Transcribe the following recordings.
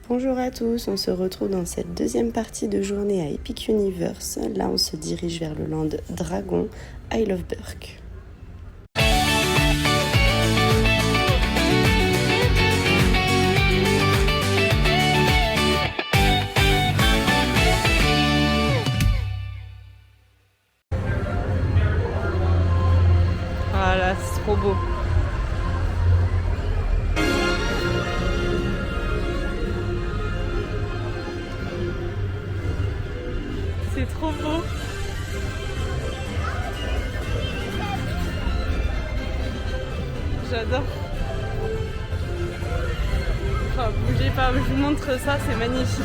Bonjour à tous, on se retrouve dans cette deuxième partie de journée à Epic Universe. Là, on se dirige vers le land Dragon, Isle of Berk. Voilà, c'est trop beau. C'est trop beau. J'adore. Oh, bougez pas, je vous montre ça, c'est magnifique.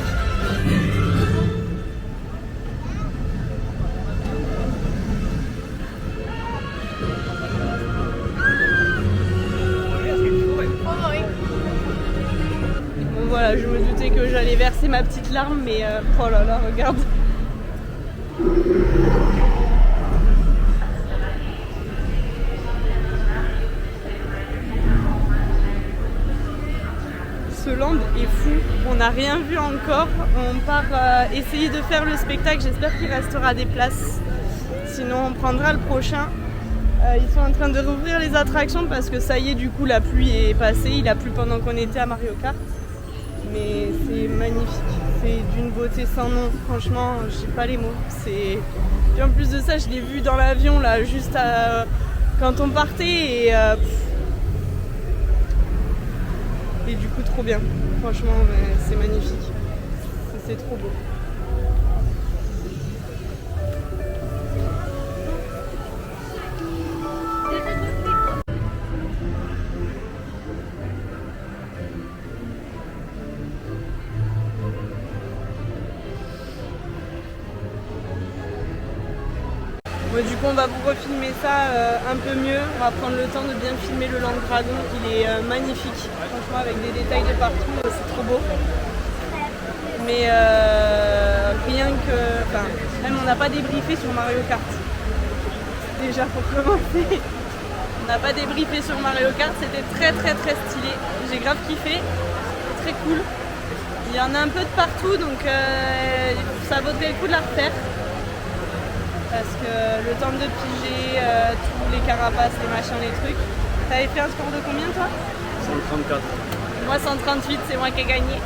Bon voilà, je me doutais que j'allais verser ma petite larme, mais oh là là, regarde. Ce land est fou, on n'a rien vu encore, on part essayer de faire le spectacle, j'espère qu'il restera des places, sinon on prendra le prochain. Ils sont en train de rouvrir les attractions parce que ça y est, du coup la pluie est passée, il a plu pendant qu'on était à Mario Kart, mais c'est magnifique, c'est d'une beauté sans nom, franchement je sais pas les mots. Et en plus de ça, je l'ai vu dans l'avion là, juste quand on partait et du coup trop bien, franchement c'est magnifique, c'est trop beau. Bon, du coup on va vous refilmer ça un peu mieux, on va prendre le temps de bien filmer le Land Dragon, il est magnifique, franchement avec des détails de partout, c'est trop beau. Mais rien que, enfin, même on n'a pas débriefé sur Mario Kart, déjà pour commencer. On n'a pas débriefé sur Mario Kart, c'était très stylé, j'ai grave kiffé, c'est très cool. Il y en a un peu de partout donc ça vaudrait le coup de la refaire. Parce que le temps de piger tous les carapaces, les machins, les trucs. T'avais fait un score de combien toi? 134. Moi 138, c'est moi qui ai gagné.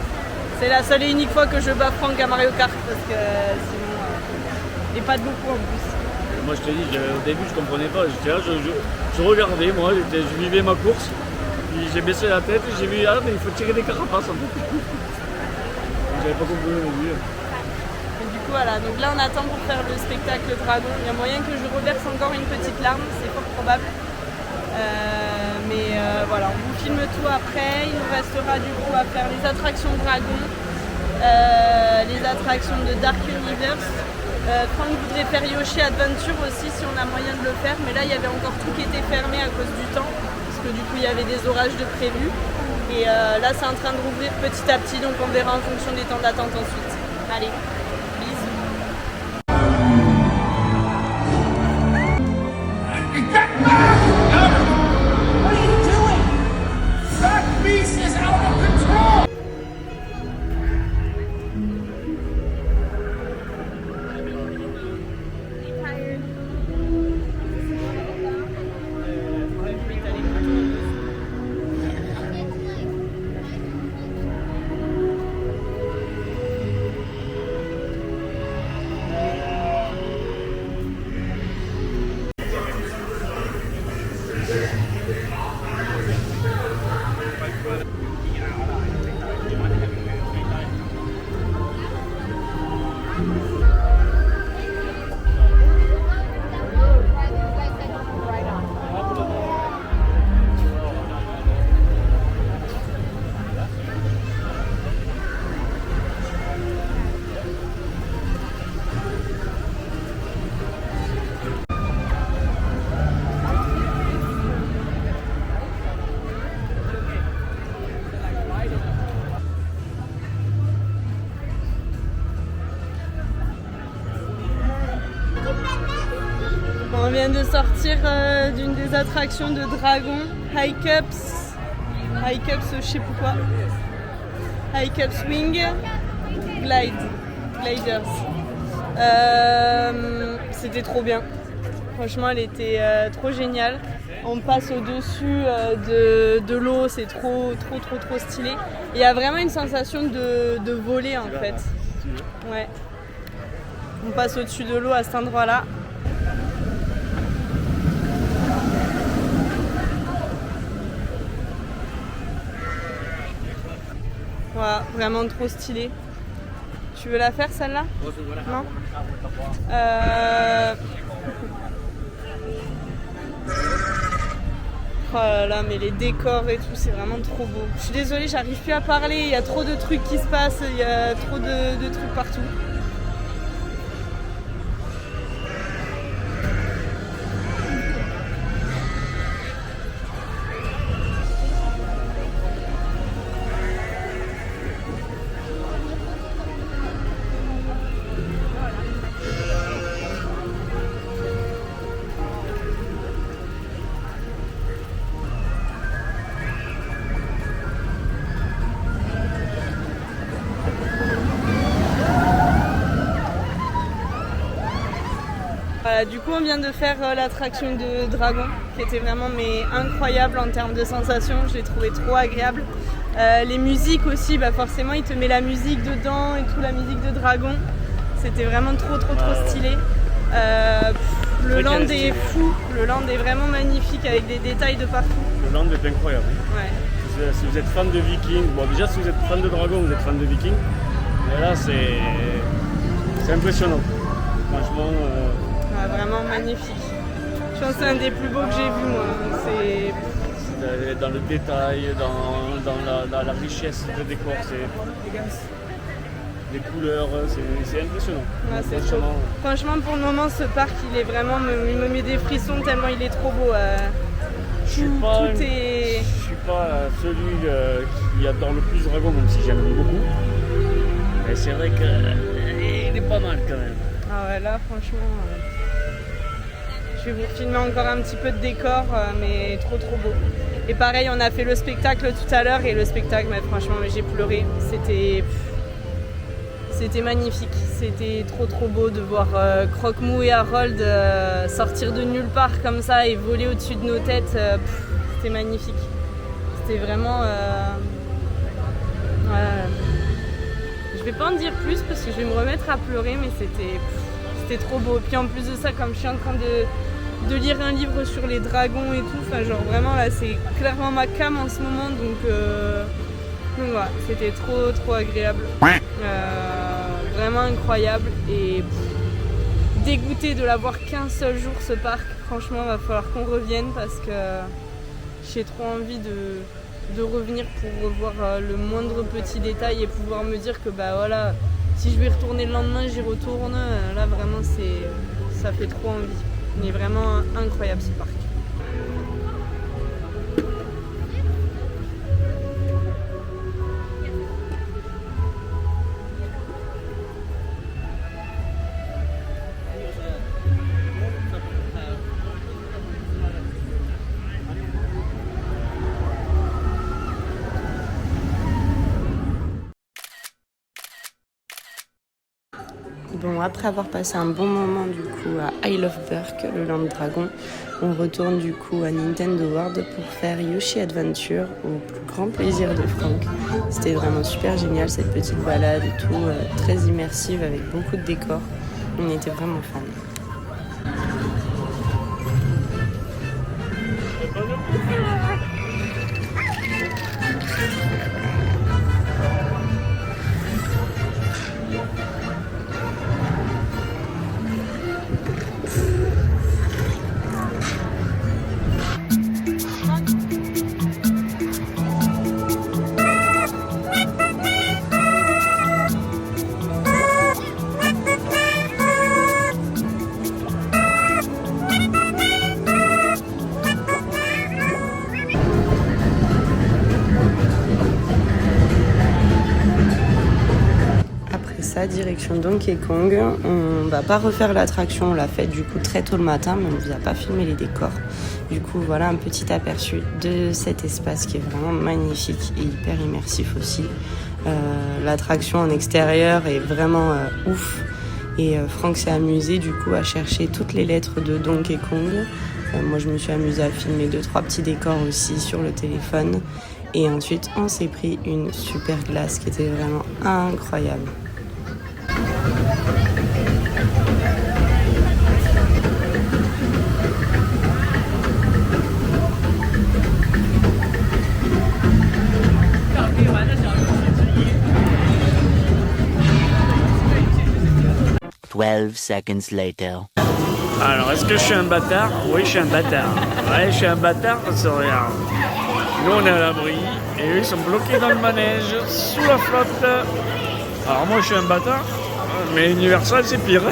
C'est la seule et unique fois que je bats Franck à Mario Kart parce que sinon... et pas de beaucoup en plus. Moi je te dis, au début je comprenais pas, j'étais là, je regardais, moi je vivais ma course, puis j'ai baissé la tête et j'ai vu, ah mais il faut tirer des carapaces en fait. J'avais pas compris au début. Voilà, donc là on attend pour faire le spectacle Dragon. Il y a moyen que je reverse encore une petite larme, c'est fort probable. Voilà, on vous filme tout après. Il nous restera du coup à faire les attractions Dragon, les attractions de Dark Universe. Franck voudrait faire Yoshi Adventure aussi si on a moyen de le faire, mais là il y avait encore tout qui était fermé à cause du temps, parce que du coup il y avait des orages de prévus. Et là c'est en train de rouvrir petit à petit, donc on verra en fonction des temps d'attente ensuite. Allez. On vient de sortir d'une des attractions de Dragon, High Cups, je sais plus quoi. High Cap Swing, Gliders. C'était trop bien. Franchement, elle était trop géniale. On passe au-dessus de l'eau, c'est trop stylé. Il y a vraiment une sensation de voler en fait. Ouais. On passe au-dessus de l'eau à cet endroit-là. Voilà, vraiment trop stylé. Tu veux la faire celle-là? Non? Oh là là, mais les décors et tout, c'est vraiment trop beau. Je suis désolée, j'arrive plus à parler, il y a trop de trucs qui se passent, il y a trop de trucs partout. Voilà, du coup on vient de faire l'attraction de dragon qui était vraiment incroyable en termes de sensations, je l'ai trouvé trop agréable. Les musiques aussi, forcément il te met la musique dedans et tout, la musique de dragon, c'était vraiment trop stylé. Le land est fou, le land est vraiment magnifique avec des détails de partout. Le land est incroyable. Ouais. Si vous êtes fan de Vikings, bon déjà si vous êtes fan de dragon, vous êtes fan de Vikings, mais là c'est impressionnant, franchement. Vraiment magnifique. Je pense que c'est un des plus beaux que j'ai vu moi. C'est dans le détail, dans la richesse de décor, les couleurs, c'est impressionnant. Ouais, c'est chaud. Franchement pour le moment ce parc il me met des frissons tellement il est trop beau. Je suis pas celui qui adore le plus Dragon, même si j'aime beaucoup. Mais c'est vrai qu'il est pas mal quand même. Ah ouais, là franchement, je vais vous filmer encore un petit peu de décor, mais trop beau. Et pareil, on a fait le spectacle tout à l'heure et le spectacle, franchement, j'ai pleuré. C'était magnifique. C'était trop beau de voir Croque-Mou et Harold sortir de nulle part comme ça et voler au-dessus de nos têtes. C'était magnifique. C'était vraiment... Je vais pas en dire plus parce que je vais me remettre à pleurer, mais c'était trop beau. Puis en plus de ça, comme je suis en train de lire un livre sur les dragons et tout, genre vraiment là c'est clairement ma came en ce moment, donc voilà, c'était trop agréable. Vraiment incroyable et dégoûté de l'avoir qu'un seul jour ce parc. Franchement, va falloir qu'on revienne parce que j'ai trop envie de revenir pour revoir le moindre petit détail et pouvoir me dire que voilà, si je vais retourner le lendemain, j'y retourne. Là vraiment ça fait trop envie. Il est vraiment incroyable ce parc. Bon, après avoir passé un bon moment du coup à Isle of Berk, le Land Dragon, on retourne du coup à Nintendo World pour faire Yoshi Adventure au plus grand plaisir de Franck. C'était vraiment super génial cette petite balade et tout, très immersive avec beaucoup de décors. On était vraiment fans. Direction Donkey Kong. On va pas refaire l'attraction, on l'a fait du coup très tôt le matin, mais on vous a pas filmé les décors. Du coup voilà un petit aperçu de cet espace qui est vraiment magnifique et hyper immersif aussi. L'attraction en extérieur est vraiment ouf. Et Franck s'est amusé du coup à chercher toutes les lettres de Donkey Kong. Moi je me suis amusée à filmer 2-3 petits décors aussi sur le téléphone. Et ensuite on s'est pris une super glace qui était vraiment incroyable. Seconds later. Alors, est-ce que je suis un bâtard? Oui, je suis un bâtard. Ouais, je suis un bâtard parce que regarde. Nous, on est à l'abri et eux, ils sont bloqués dans le manège, sous la flotte. Alors, moi, je suis un bâtard, mais Universal, c'est pire.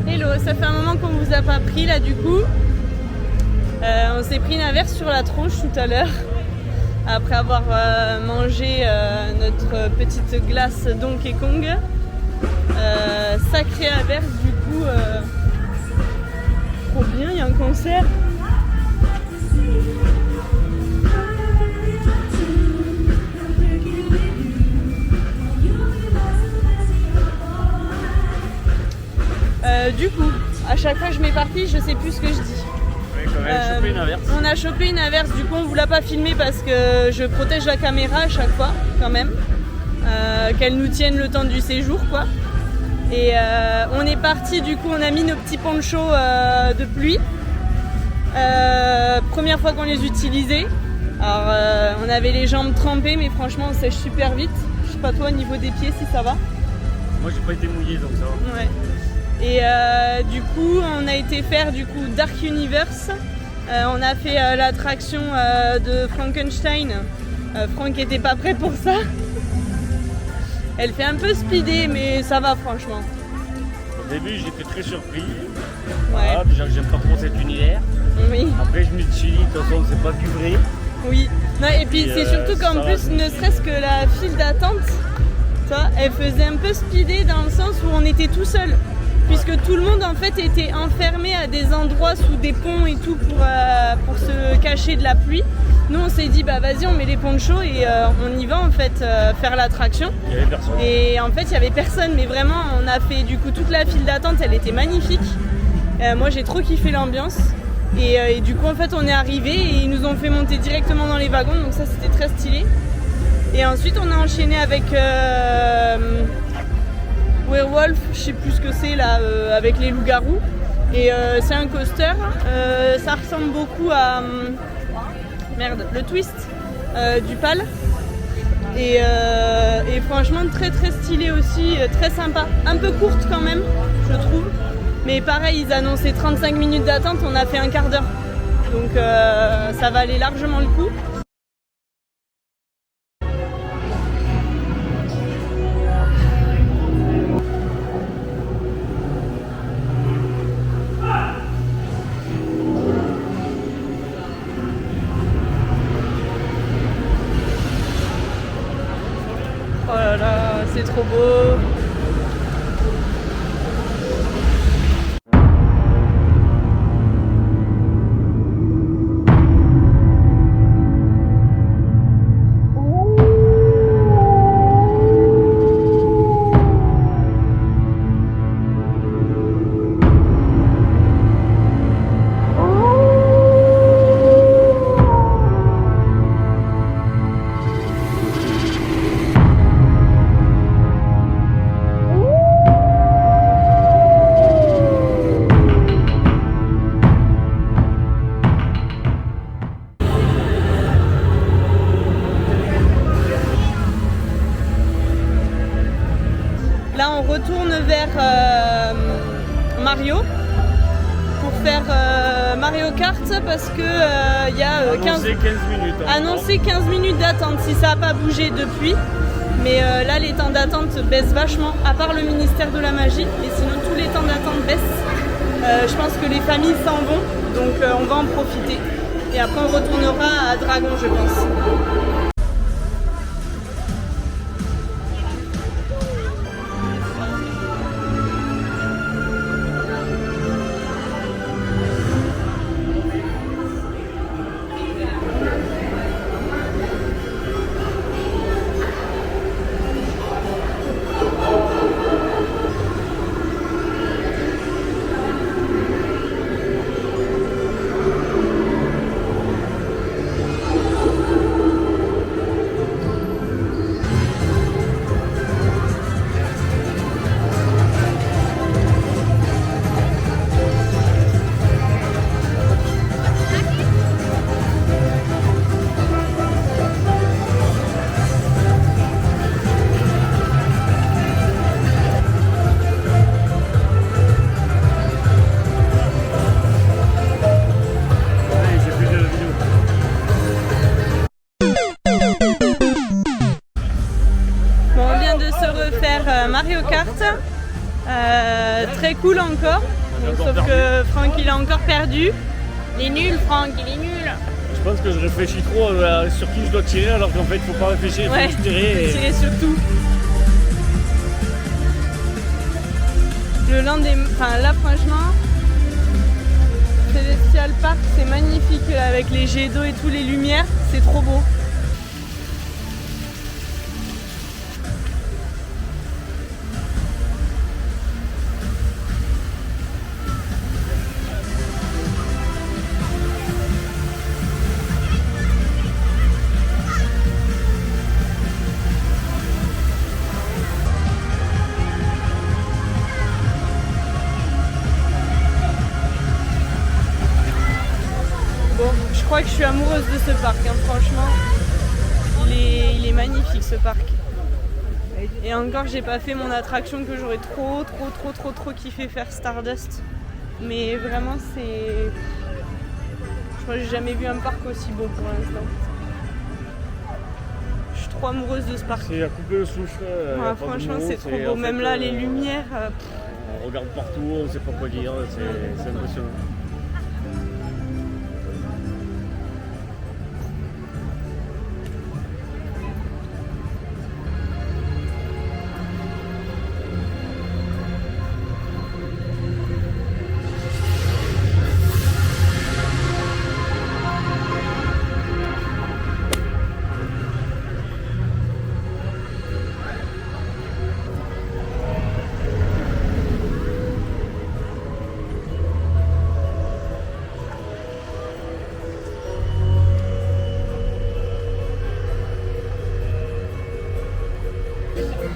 Hello, ça fait un moment qu'on vous a pas pris là du coup. On s'est pris une averse sur la tronche tout à l'heure. Après avoir mangé notre petite glace Donkey Kong. Sacrée averse du coup. Trop bien, il y a un concert. Du coup, à chaque fois que je m'éparpille, je sais plus ce que je dis. On a chopé une averse, du coup on vous l'a pas filmé parce que je protège la caméra à chaque fois quand même, qu'elle nous tienne le temps du séjour quoi. Et on est parti, du coup on a mis nos petits ponchos de pluie, première fois qu'on les utilisait. Alors on avait les jambes trempées mais franchement on sèche super vite. Je sais pas toi au niveau des pieds si ça va. Moi j'ai pas été mouillé donc ça va. Ouais. Et du coup, on a été faire du coup Dark Universe. On a fait l'attraction de Frankenstein. Franck était pas prêt pour ça. Elle fait un peu speeder, mais ça va franchement. Au début, j'étais très surpris. Ouais. Voilà, déjà que j'aime pas trop cet univers. Oui. Après, je me suis dit, de toute façon, c'est pas du vrai. Oui. Non, et puis c'est surtout qu'en plus, ne serait-ce que la file d'attente, elle faisait un peu speeder dans le sens où on était tout seul. Puisque tout le monde en fait était enfermé à des endroits sous des ponts et tout pour se cacher de la pluie. Nous on s'est dit bah vas-y on met les ponchos et on y va en fait faire l'attraction. Il y avait personne. Et en fait il y avait personne mais vraiment on a fait du coup toute la file d'attente, elle était magnifique. Moi j'ai trop kiffé l'ambiance et du coup en fait on est arrivé et ils nous ont fait monter directement dans les wagons donc ça c'était très stylé. Et ensuite on a enchaîné avec Werewolf, je sais plus ce que c'est là, avec les loups-garous. Et c'est un coaster, ça ressemble beaucoup à le Twist du PAL. Et franchement très très stylé aussi, très sympa. Un peu courte quand même, je trouve. Mais pareil, ils annonçaient 35 minutes d'attente, on a fait un quart d'heure. Donc ça valait largement le coup. Oh là là, c'est trop beau. Là on retourne vers Mario pour faire Mario Kart parce que il y a annoncé 15 minutes d'attente si ça n'a pas bougé depuis. Mais là les temps d'attente baissent vachement, à part le ministère de la magie, et sinon tous les temps d'attente baissent. Je pense que les familles s'en vont, donc on va en profiter. Et après on retournera à Dragon je pense. carte. Très cool encore. Sauf que Franck il a encore perdu. Il est nul, Franck, il est nul. Je pense que je réfléchis trop sur qui je dois tirer alors qu'en fait il faut pas réfléchir, il faut juste tirer. Tirer sur tout. Le land des... Enfin là franchement, Celestial Park c'est magnifique avec les jets d'eau et tout, les lumières, c'est trop beau. Je crois que je suis amoureuse de ce parc, hein. Franchement, il est magnifique ce parc. Et encore, j'ai pas fait mon attraction que j'aurais trop kiffé faire, Stardust. Mais vraiment, c'est... Je crois que j'ai jamais vu un parc aussi beau pour l'instant. Je suis trop amoureuse de ce parc. C'est à couper le souffle. Franchement, c'est trop beau. Même là, les lumières... On regarde partout, on sait pas quoi dire, c'est impressionnant.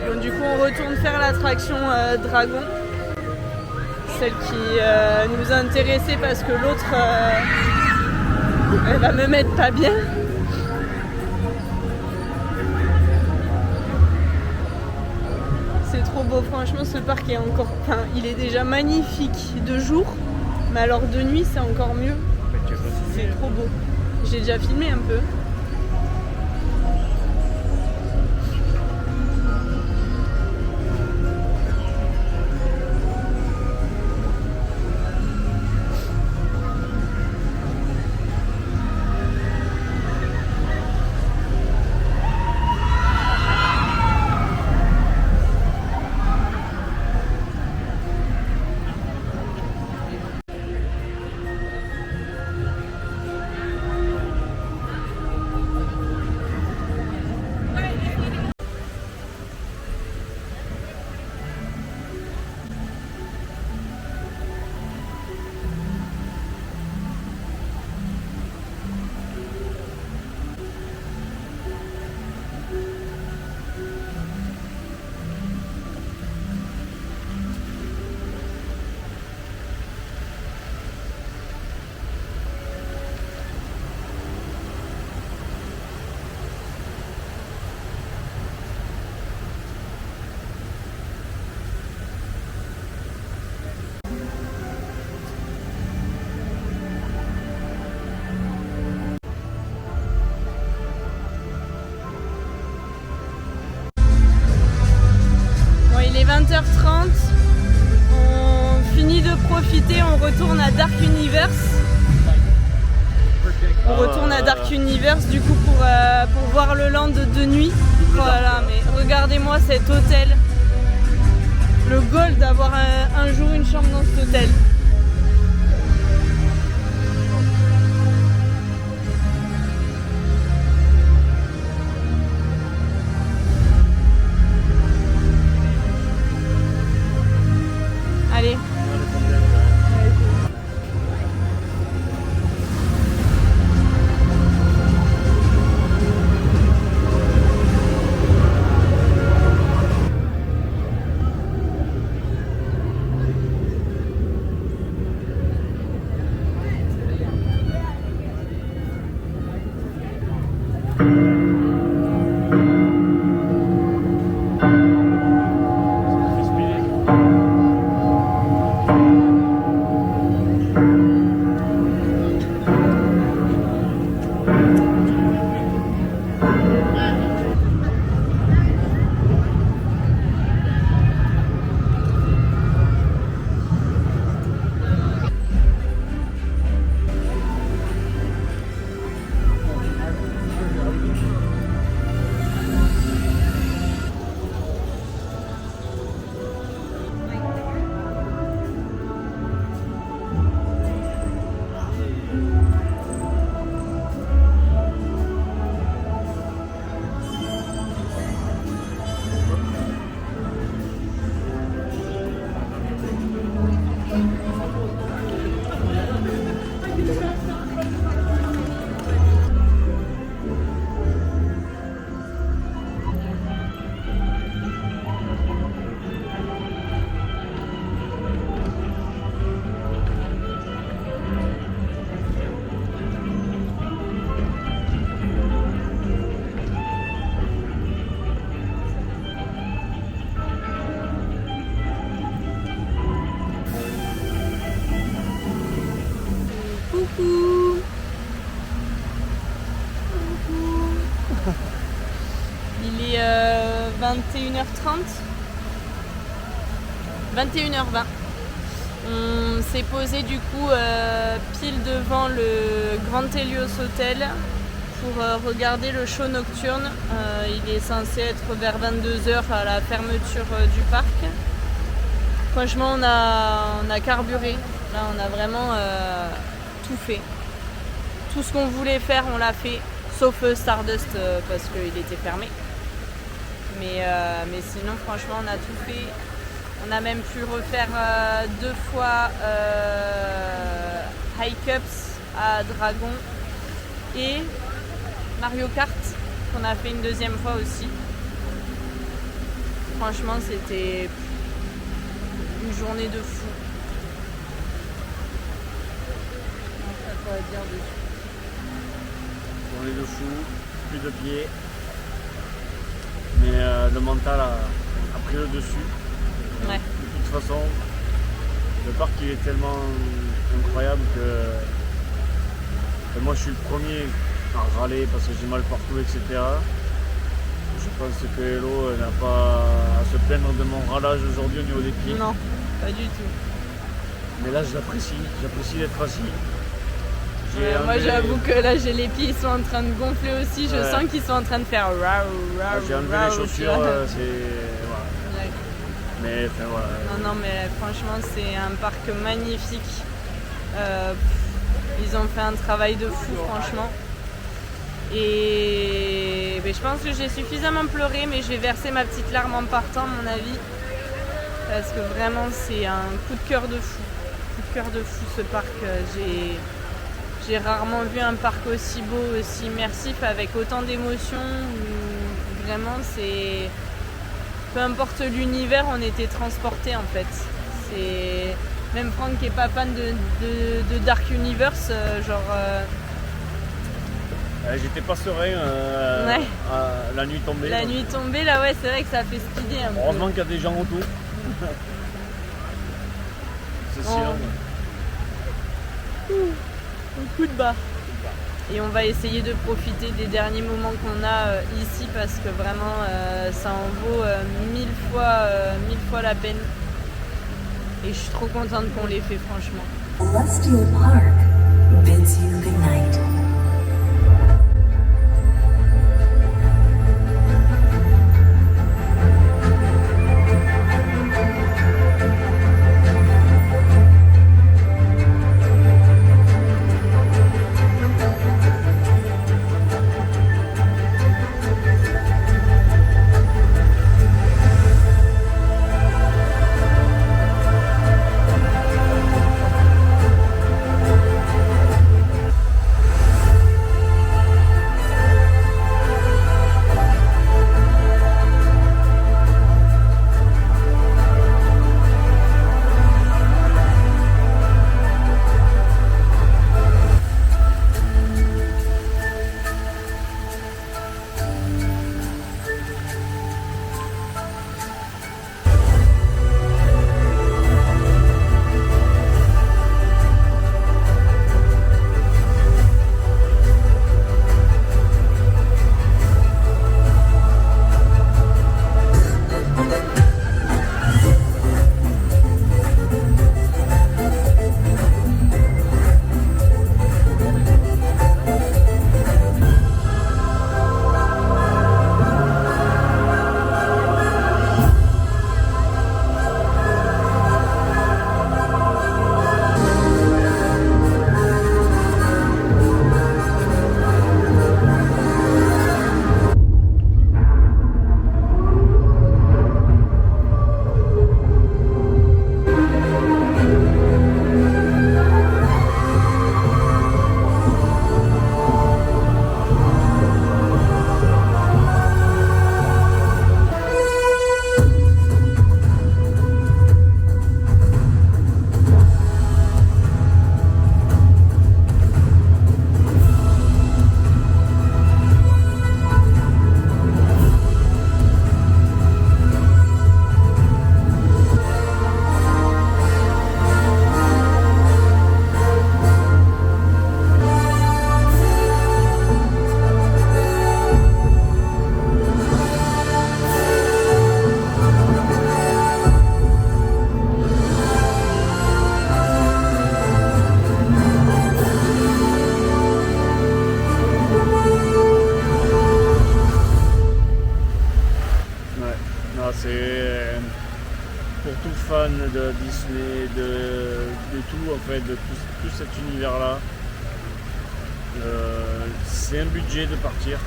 Donc, du coup, on retourne faire l'attraction Dragon. Celle qui nous a intéressés parce que l'autre, elle va me mettre pas bien. C'est trop beau, franchement, ce parc est encore... Enfin, il est déjà magnifique de jour, mais alors de nuit, c'est encore mieux. C'est trop beau. J'ai déjà filmé un peu. Il est 20h30, on finit de profiter, on retourne à Dark Universe. On retourne à Dark Universe du coup pour voir le land de nuit. Voilà, mais regardez-moi cet hôtel. Le goal d'avoir un jour une chambre dans cet hôtel. Allez. Il est 21h30. 21h20. On s'est posé du coup pile devant le Grand Helios Hotel pour regarder le show nocturne. Il est censé être vers 22h à la fermeture du parc. Franchement, on a carburé. Là, on a vraiment tout fait. Tout ce qu'on voulait faire, on l'a fait. Sauf Stardust parce qu'il était fermé. Mais sinon, franchement, on a tout fait. On a même pu refaire 2 fois High Cups à Dragon et Mario Kart qu'on a fait une 2e fois aussi. Franchement, c'était une journée de fou. Ça quoi dire dessus. Journée de fou, plus de pied. Mais le mental a pris le dessus. Ouais. De toute façon, le parc il est tellement incroyable que moi je suis le premier à râler parce que j'ai mal partout, etc. Je pense que Hello n'a pas à se plaindre de mon râlage aujourd'hui au niveau des pieds. Non, pas du tout. Mais là je l'apprécie d'être assis. Moi j'avoue que là j'ai les pieds, ils sont en train de gonfler aussi, je sens qu'ils sont en train de faire raou. J'ai enlevé les chaussures, voilà. Ouais. Mais enfin voilà. Non mais franchement c'est un parc magnifique. Ils ont fait un travail de fou franchement. Et je pense que j'ai suffisamment pleuré, mais je vais verser ma petite larme en partant à mon avis. Parce que vraiment c'est un coup de cœur de fou. Coup de cœur de fou ce parc. J'ai rarement vu un parc aussi beau, aussi immersif, avec autant d'émotions. Vraiment, c'est... Peu importe l'univers, on était transportés en fait. C'est... Même Franck qui n'est pas fan de Dark Universe, J'étais pas serein la nuit tombée. La nuit tombée, là ouais, c'est vrai que ça fait speeder un peu. Heureusement qu'il y a des gens autour. C'est silent. Un coup de bas. Et on va essayer de profiter des derniers moments qu'on a ici parce que vraiment ça en vaut 1000 fois la peine. Et je suis trop contente qu'on l'ait fait franchement. Celestial Park bids you good night. fan de Disney, de tout en fait, de tout cet univers-là. C'est un budget de partir,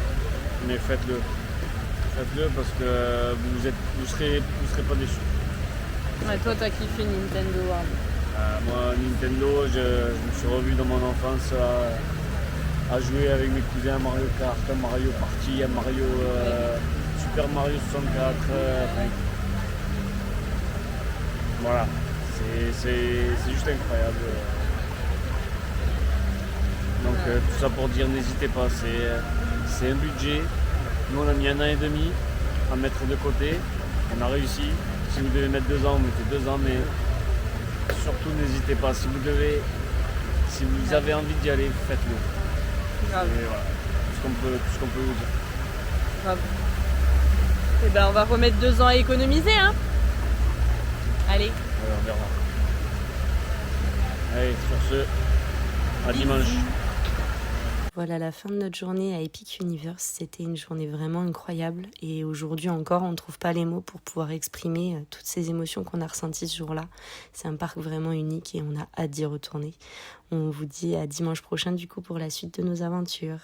mais faites-le. Faites-le parce que vous serez pas déçus. Ouais, toi, t'as kiffé Nintendo World. Moi, Nintendo, je me suis revu dans mon enfance à jouer avec mes cousins à Mario Kart, à Mario Party, à Mario Super Mario 64. Voilà, c'est juste incroyable. Donc tout ça pour dire, n'hésitez pas, c'est un budget. Nous on a mis 1 an et demi à mettre de côté, on a réussi. Si vous devez mettre 2 ans, mettez 2 ans, mais surtout n'hésitez pas. Si vous avez envie d'y aller, faites-le. Grave. Et voilà, tout ce qu'on peut vous dire. Grave. Et ben on va remettre 2 ans à économiser, hein. Allez. Ouais, on verra. Allez, sur ce, à dimanche. Voilà la fin de notre journée à Epic Universe. C'était une journée vraiment incroyable et aujourd'hui encore on ne trouve pas les mots pour pouvoir exprimer toutes ces émotions qu'on a ressenties ce jour-là. C'est un parc vraiment unique et on a hâte d'y retourner. On vous dit à dimanche prochain du coup pour la suite de nos aventures.